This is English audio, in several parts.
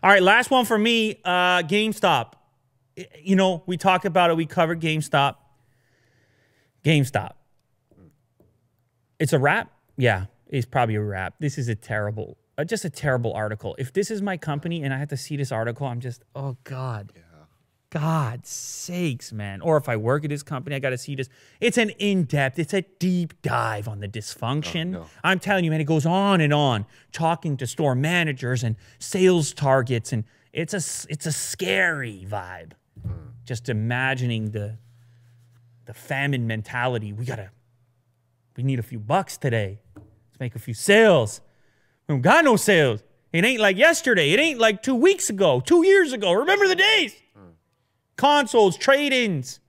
All right, last one for me. GameStop. You know, we talked about it. We covered GameStop. GameStop. It's a wrap? Yeah, it's probably a wrap. This is a terrible, just a terrible article. If this is my company and I have to see this article, I'm just, oh, God. Yeah. God's sakes, man. Or if I work at this company, I got to see this. It's an in-depth, it's a deep dive on the dysfunction. Oh, no. I'm telling you, man, it goes on, talking to store managers and sales targets, and it's a scary vibe. Just imagining the famine mentality. We need a few bucks today. Let's make a few sales. We don't got no sales. It ain't like yesterday. It ain't like 2 weeks ago, 2 years ago. Remember the days? Consoles, trade-ins,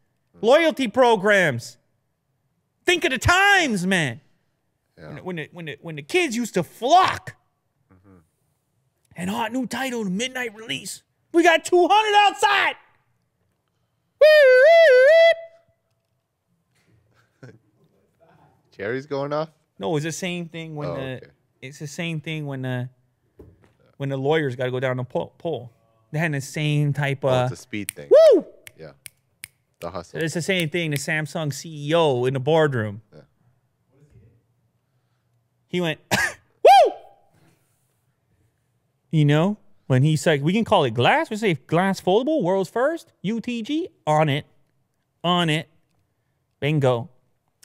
loyalty programs. Think of the times, man. Yeah. When the kids used to flock. And hot new title, midnight release. We got 200 outside. Jerry's going off? No, it's the same thing when it's the same thing when the lawyers got to go down the pole. They had the same type of... it's a speed thing. Woo! Yeah. The hustle. It's the same thing. The Samsung CEO in the boardroom. Yeah. He went, woo! You know? When he's like, we can call it glass. We say glass foldable, world's first. UTG, on it. On it. Bingo. All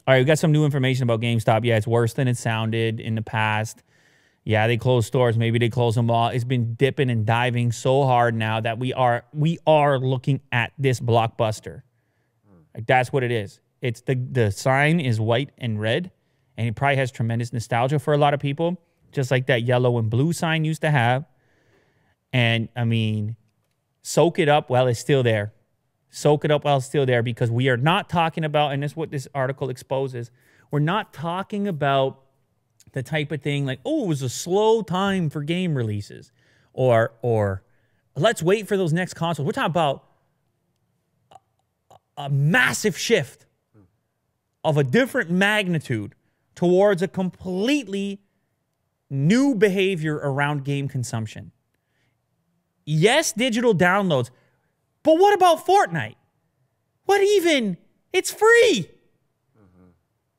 right, we got some new information about GameStop. Yeah, it's worse than it sounded in the past. Yeah, they closed stores. Maybe they closed them all. It's been dipping and diving so hard now that we are looking at this blockbuster. Like, that's what it is. It's the sign is white and red, and it probably has tremendous nostalgia for a lot of people, just like that yellow and blue sign used to have. And, I mean, soak it up while it's still there. Soak it up while it's still there, because we are not talking about, and this is what this article exposes, we're not talking about the type of thing like, oh, it was a slow time for game releases, or let's wait for those next consoles. We're talking about a massive shift of a different magnitude towards a completely new behavior around game consumption. Yes, digital downloads, but what about Fortnite? What even? It's free.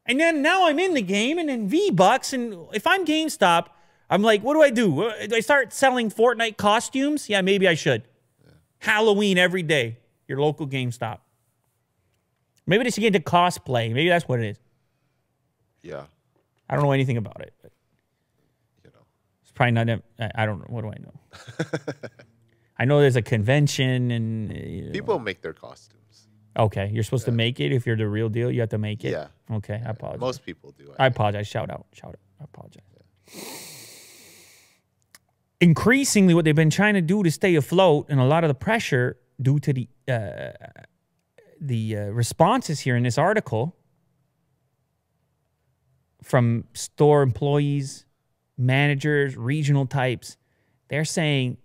And then now I'm in the game, and then V-Bucks, and if I'm GameStop, I'm like, what do I do? Do I start selling Fortnite costumes? Yeah, maybe I should. Yeah. Halloween every day, your local GameStop. Maybe they should get into cosplay. Maybe that's what it is. Yeah. I don't know anything about it. But you know. it's probably not, I don't know. What do I know? I know there's a convention, and... people make their costumes. Okay, you're supposed to make it. If you're the real deal, you have to make it. Yeah. Okay, I apologize. Most people do. I apologize. Shout out. I apologize. Yeah. Increasingly, what they've been trying to do to stay afloat, and a lot of the pressure due to the responses here in this article from store employees, managers, regional types, they're saying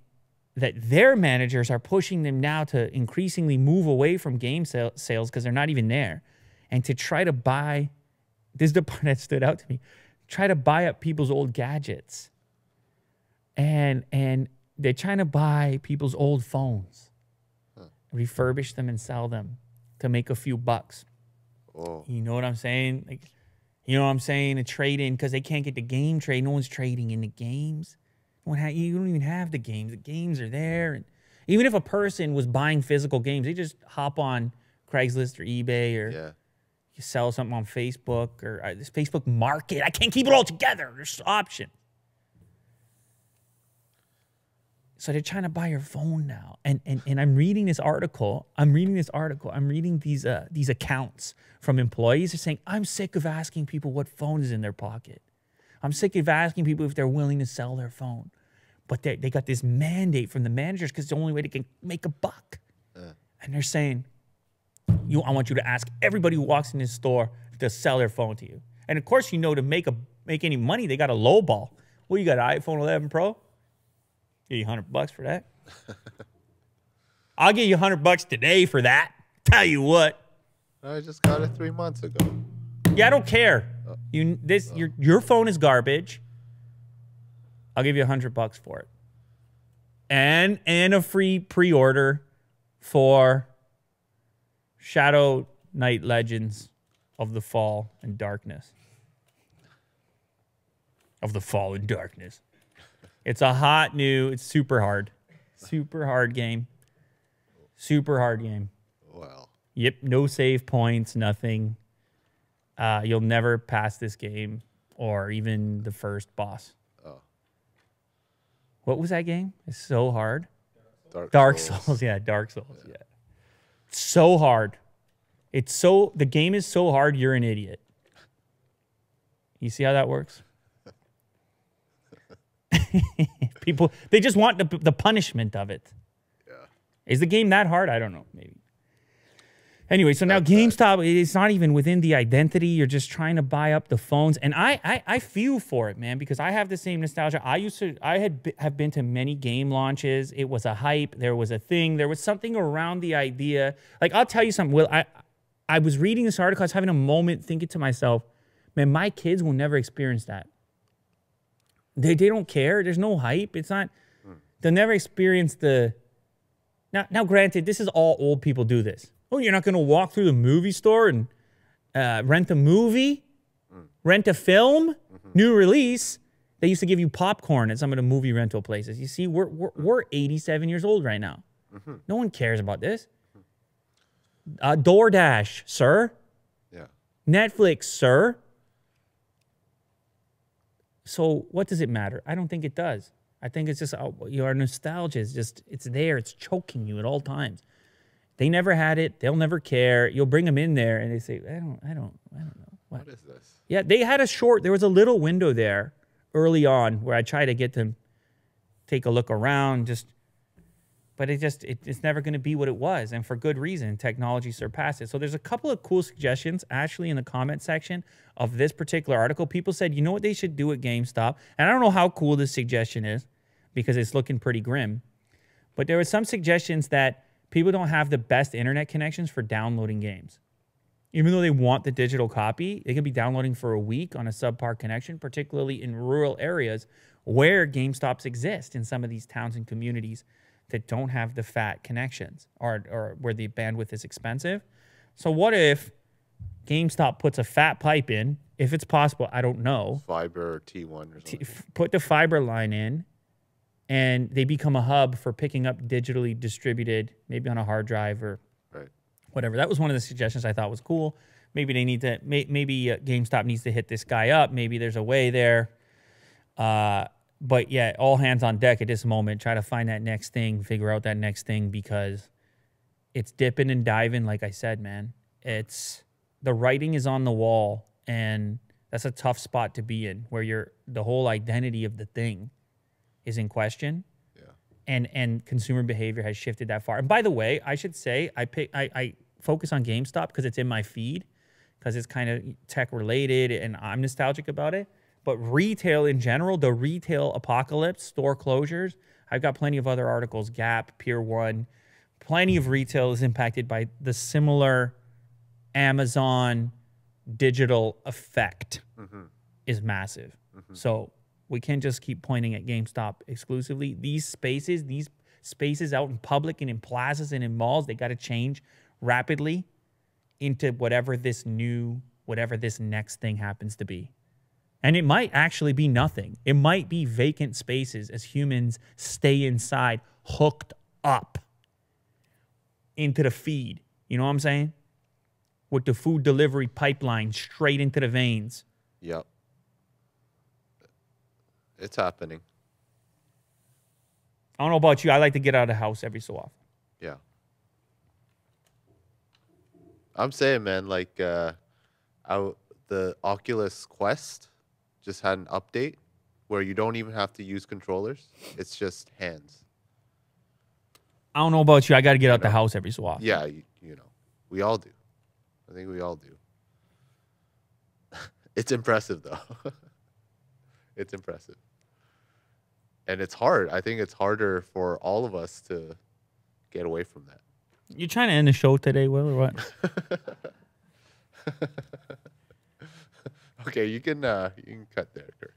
that their managers are pushing them now to increasingly move away from game sales because they're not even there, and to try to buy, this is the part that stood out to me, try to buy up people's old gadgets. And they're trying to buy people's old phones, refurbish them and sell them to make a few bucks. Oh. You know what I'm saying? Like, you know what I'm saying? A trade-in, because they can't get the game trade. No one's trading in the games. You don't even have the games. The games are there. And even if a person was buying physical games, they just hop on Craigslist or eBay, or you sell something on Facebook, or this Facebook Market. I can't keep it all together. There's options. So they're trying to buy your phone now. And I'm reading this article. I'm reading these accounts from employees. They're saying, I'm sick of asking people what phone is in their pocket. I'm sick of asking people if they're willing to sell their phone. But they got this mandate from the managers because it's the only way they can make a buck. And they're saying, I want you to ask everybody who walks in this store to sell their phone to you. And, of course, you know, to make any money, they got a lowball. Well, you got an iPhone 11 Pro? Give you $100 for that. I'll give you $100 today for that. Tell you what. I just got it 3 months ago. Yeah, I don't care. Your phone is garbage. I'll give you $100 for it. And a free pre-order for Shadow Knight Legends of the Fall and Darkness. Of the Fall and Darkness. It's a hot new, it's super hard. Super hard game. Super hard game. Wow. Yep, no save points, nothing. You'll never pass this game or even the first boss. Oh. What was that game? It's so hard. Dark Souls. Yeah, Dark Souls. Yeah. So hard. The game is so hard, you're an idiot. You see how that works? People, they just want the punishment of it. Yeah. Is the game that hard? I don't know. Maybe. Anyway, so now GameStop, it's not even within the identity. You're just trying to buy up the phones. And I feel for it, man, because I have the same nostalgia. I have been to many game launches. It was a hype. There was a thing. There was something around the idea. Like, I'll tell you something. Will, I was reading this article. I was having a moment thinking to myself, man, my kids will never experience that. They don't care. There's no hype. It's not, they'll never experience the, now granted, this is all old people do this. Oh, you're not going to walk through the movie store and rent a movie, rent a film, new release. They used to give you popcorn at some of the movie rental places. You see, we're 87 years old right now. No one cares about this. DoorDash, sir. Yeah. Netflix, sir. So what does it matter? I don't think it does. I think it's just your nostalgia is just, it's there. It's choking you at all times. They never had it. They'll never care. You'll bring them in there and they say, I don't know. What is this? Yeah, they had there was a little window there early on where I tried to get them take a look around, but it's never going to be what it was. And for good reason, technology surpassed it. So there's a couple of cool suggestions actually in the comment section of this particular article. People said, you know what they should do at GameStop? And I don't know how cool this suggestion is because it's looking pretty grim. But there were some suggestions that people don't have the best internet connections for downloading games. Even though they want the digital copy, they can be downloading for a week on a subpar connection, particularly in rural areas where GameStops exist in some of these towns and communities that don't have the fat connections or where the bandwidth is expensive. So what if GameStop puts a fat pipe in, if it's possible, I don't know. Fiber T1 or something. Put the fiber line in, and they become a hub for picking up digitally distributed, maybe on a hard drive or whatever. That was one of the suggestions I thought was cool. Maybe they need to, maybe GameStop needs to hit this guy up. Maybe there's a way there. But yeah, all hands on deck at this moment. Try to find that next thing, figure out that next thing, because it's dipping and diving. Like I said, man, the writing is on the wall, and that's a tough spot to be in, where the whole identity of the thing is in question. Yeah. And consumer behavior has shifted that far. And by the way, I should say I focus on GameStop because it's in my feed, because it's kind of tech related and I'm nostalgic about it. But retail in general, the retail apocalypse, store closures, I've got plenty of other articles, Gap, Pier 1, plenty of retail is impacted by the similar Amazon digital effect is massive. So we can't just keep pointing at GameStop exclusively. These spaces out in public and in plazas and in malls, they got to change rapidly into whatever this next thing happens to be. And it might actually be nothing. It might be vacant spaces as humans stay inside, hooked up into the feed. You know what I'm saying? With the food delivery pipeline straight into the veins. Yep. It's happening. I don't know about you. I like to get out of the house every so often. Yeah. I'm saying, man, like the Oculus Quest just had an update where you don't even have to use controllers. It's just hands. I don't know about you. I got to get out the house every so often. Yeah, you know. We all do. I think we all do. It's impressive, though. It's impressive. And it's hard. I think it's harder for all of us to get away from that. You trying to end the show today, Will, or what? Okay, you can cut there, Kirk.